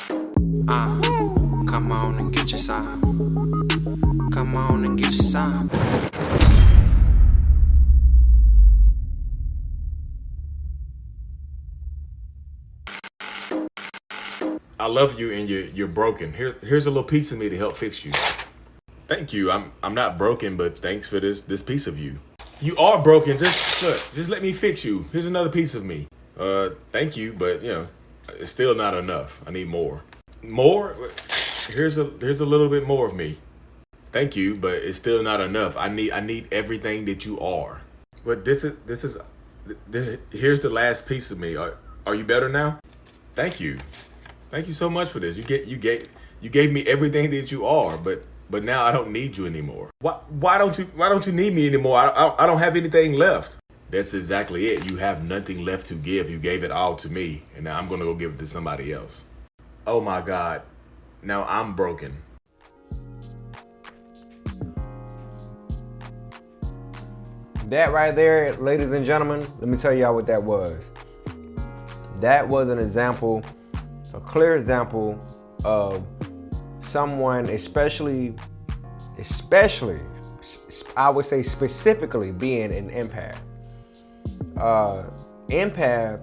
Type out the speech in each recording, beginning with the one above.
Come on and get your sign. Come on and get your sign. I love you and you're broken. Here's a little piece of me to help fix you. Thank you. I'm not broken, but thanks for this piece of you. You are broken. Just let me fix you. Here's another piece of me. Thank you, but it's still not enough. I need more. More? Here's a little bit more of me. Thank you, but it's still not enough. I need everything that you are. But here's the last piece of me. Are you better now? Thank you. Thank you so much for this. You gave me everything that you are, but now I don't need you anymore. Why don't you need me anymore? I don't have anything left. That's exactly it. You have nothing left to give. You gave it all to me, and now I'm gonna go give it to somebody else. Oh my God. Now I'm broken. That right there, ladies and gentlemen, let me tell y'all what that was. That was an example, a clear example of someone, especially, I would say specifically being an empath. Empath,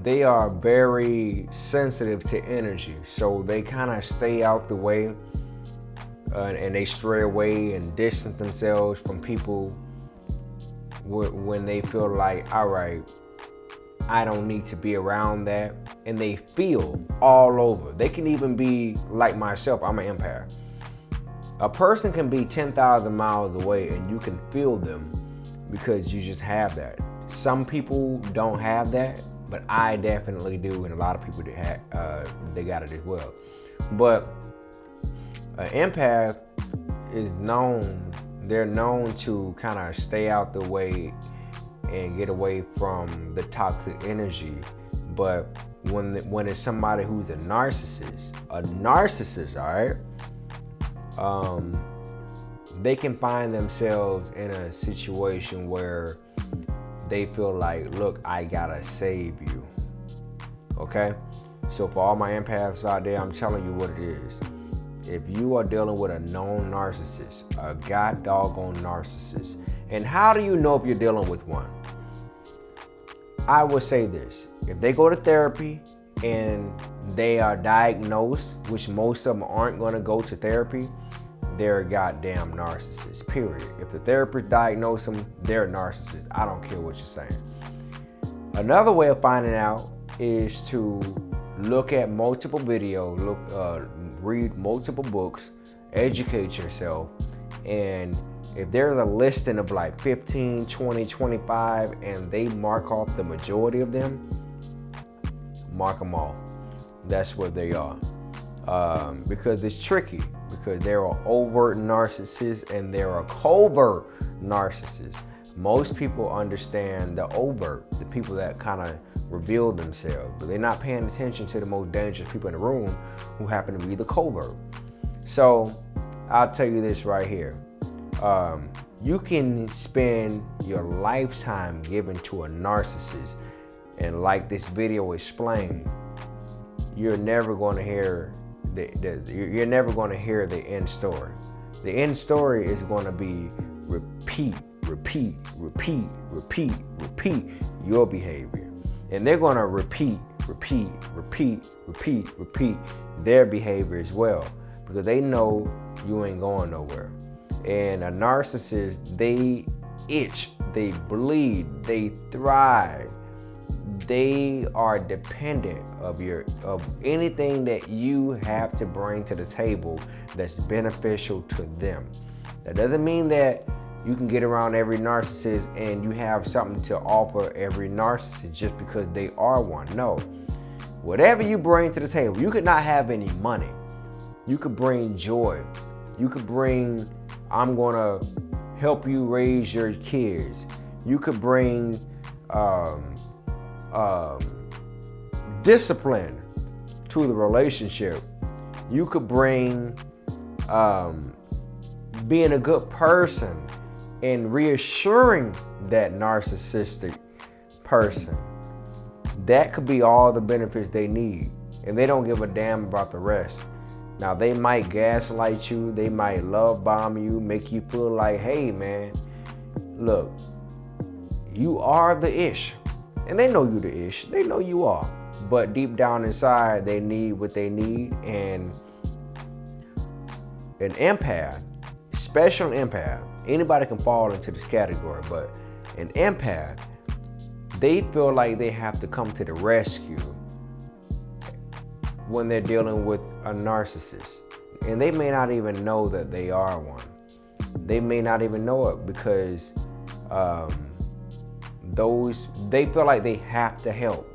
they are very sensitive to energy, so they kind of stay out the way and they stray away and distance themselves from people when they feel like, all right, I don't need to be around that. And they feel all over. They can even be like myself. I'm an empath. A person can be 10,000 miles away and you can feel them because you just have that. Some people don't have that, but I definitely do, and a lot of people they got it as well. But an empath is they're known to kind of stay out the way and get away from the toxic energy. But when it's somebody who's a narcissist, all right, they can find themselves in a situation where they feel like, look, I gotta save you. Okay? So for all my empaths out there, I'm telling you what it is. If you are dealing with a known narcissist, a god doggone narcissist, and how do you know if you're dealing with one? I would say this: if they go to therapy and they are diagnosed, which most of them aren't going to go to therapy, they're a goddamn narcissist, period. If the therapist diagnoses them, they're a narcissist. I don't care what you're saying. Another way of finding out is to look at multiple videos, read multiple books, educate yourself, and if there's a listing of like 15, 20, 25, and they mark off the majority of them, mark them off. That's what they are. Because it's tricky, because there are overt narcissists and there are covert narcissists. Most people understand the overt, the people that kind of reveal themselves, but they're not paying attention to the most dangerous people in the room, who happen to be the covert. So I'll tell you this right here. You can spend your lifetime given to a narcissist, and like this video explained, you're never going to hear you're never going to hear the end story. The end story is going to be repeat your behavior, and they're going to repeat their behavior as well, because they know you ain't going nowhere. And a narcissist, they itch, they bleed, they thrive. They are dependent of anything that you have to bring to the table that's beneficial to them. That doesn't mean that you can get around every narcissist and you have something to offer every narcissist just because they are one. No. Whatever you bring to the table, you could not have any money. You could bring joy. You could bring, I'm gonna help you raise your kids. You could bring discipline to the relationship. You could bring being a good person and reassuring that narcissistic person. That could be all the benefits they need. and they don't give a damn about the rest. Now, they might gaslight you, they might love bomb you, make you feel like, hey man, look, you are the ish. And they know you the ish, they know you are. But deep down inside, they need what they need. And an empath, special empath, anybody can fall into this category, but an empath, they feel like they have to come to the rescue when they're dealing with a narcissist. And they may not even know that they are one. They may not even know it because they feel like they have to help.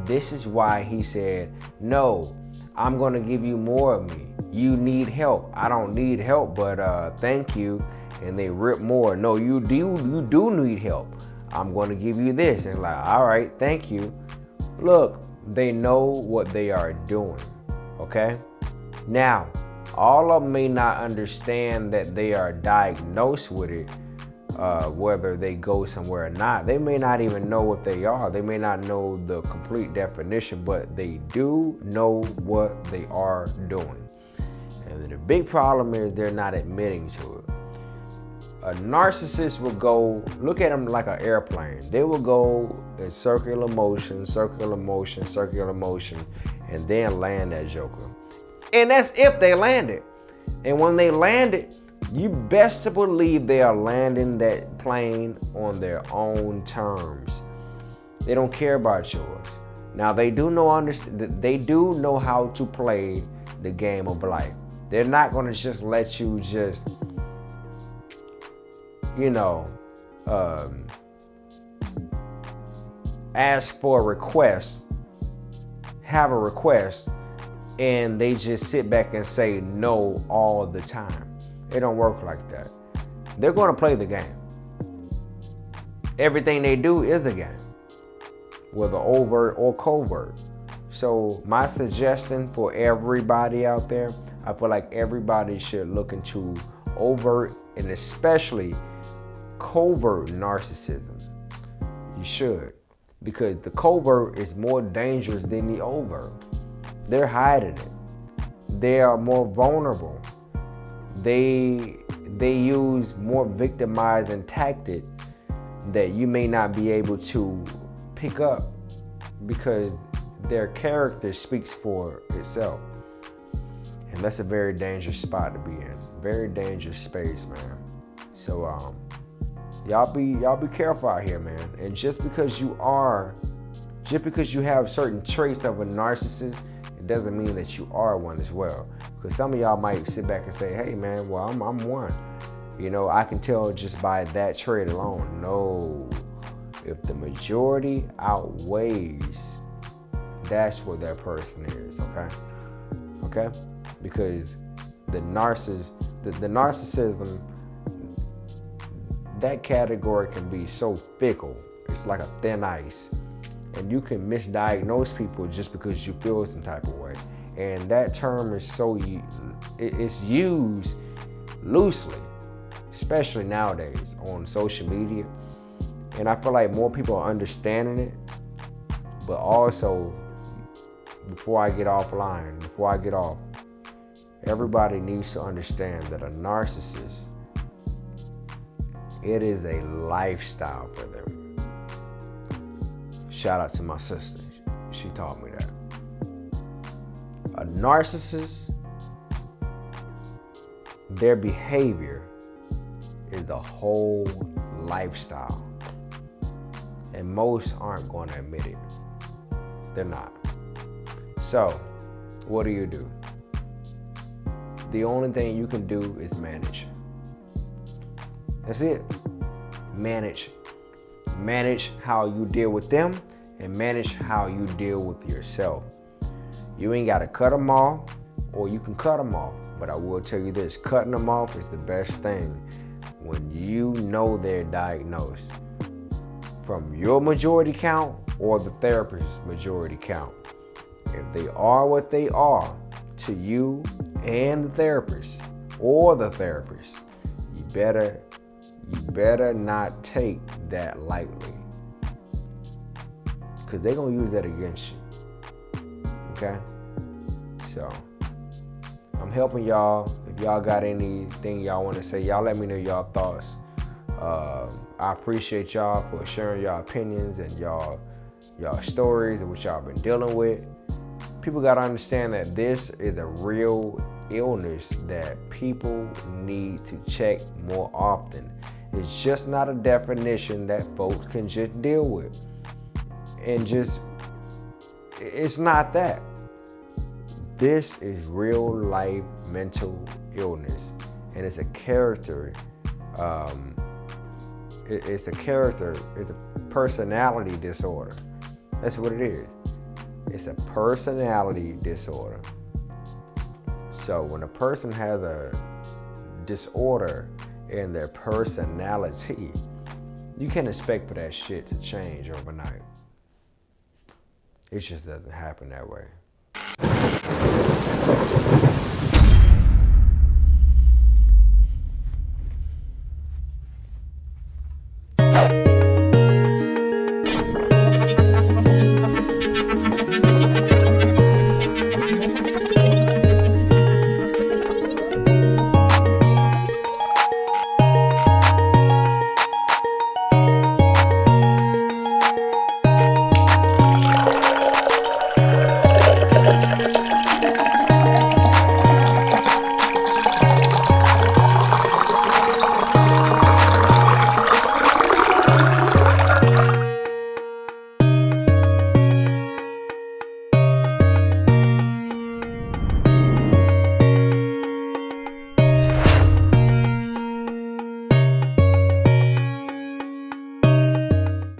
This is why he said, no, I'm gonna give you more of me. You need help. I don't need help, but thank you. And they rip more. No, you do need help. I'm gonna give you this. And like, all right, thank you. Look, they know what they are doing, okay? Now, all of them may not understand that they are diagnosed with it, whether they go somewhere or not. They may not even know what they are. They may not know the complete definition, but they do know what they are doing. And the big problem is they're not admitting to it. A narcissist will go, look at them like an airplane. They will go in circular motion, circular motion, circular motion, and then land that joker. And that's if they land it. And when they land it, you best to believe they are landing that plane on their own terms. They don't care about yours. Now they do know how to play the game of life. They're not gonna just let you just, ask for a request, have a request, and they just sit back and say no all the time. It don't work like that. They're gonna play the game. Everything they do is a game, whether overt or covert. So my suggestion for everybody out there, I feel like everybody should look into overt and especially covert narcissism. You should, because the covert is more dangerous than the overt. They're hiding it. They are more vulnerable. They use more victimizing tactics that you may not be able to pick up because their character speaks for itself. And that's a very dangerous spot to be in. Very dangerous space, man. So y'all be careful out here, man. And just because you have certain traits of a narcissist, it doesn't mean that you are one as well. Because some of y'all might sit back and say, hey man, well I'm one. I can tell just by that trait alone. No, if the majority outweighs, that's what that person is, okay? Because the narcissism, that category can be so fickle. It's like a thin ice. And you can misdiagnose people just because you feel some type of way. And that term is it's used loosely, especially nowadays on social media. And I feel like more people are understanding it. But also, before I get off, everybody needs to understand that a narcissist, it is a lifestyle for them. Shout out to my sister. She taught me that. A narcissist, their behavior is the whole lifestyle. And most aren't going to admit it. They're not. So, what do? The only thing you can do is manage. That's it. Manage. Manage how you deal with them and manage how you deal with yourself. You ain't got to cut them off, or you can cut them off. But I will tell you this, cutting them off is the best thing when you know they're diagnosed. From your majority count or the therapist's majority count. If they are what they are to you and the therapist, you better not take that lightly. Because they're going to use that against you. Okay? So, I'm helping y'all. If y'all got anything y'all want to say, y'all let me know y'all thoughts. I appreciate y'all for sharing y'all opinions and y'all stories and what y'all been dealing with. People got to understand that this is a real illness that people need to check more often. It's just not a definition that folks can just deal with. And it's not that. This is real life mental illness, and it's a character. It's a personality disorder. That's what it is. It's a personality disorder. So when a person has a disorder in their personality, you can't expect for that shit to change overnight. It just doesn't happen that way.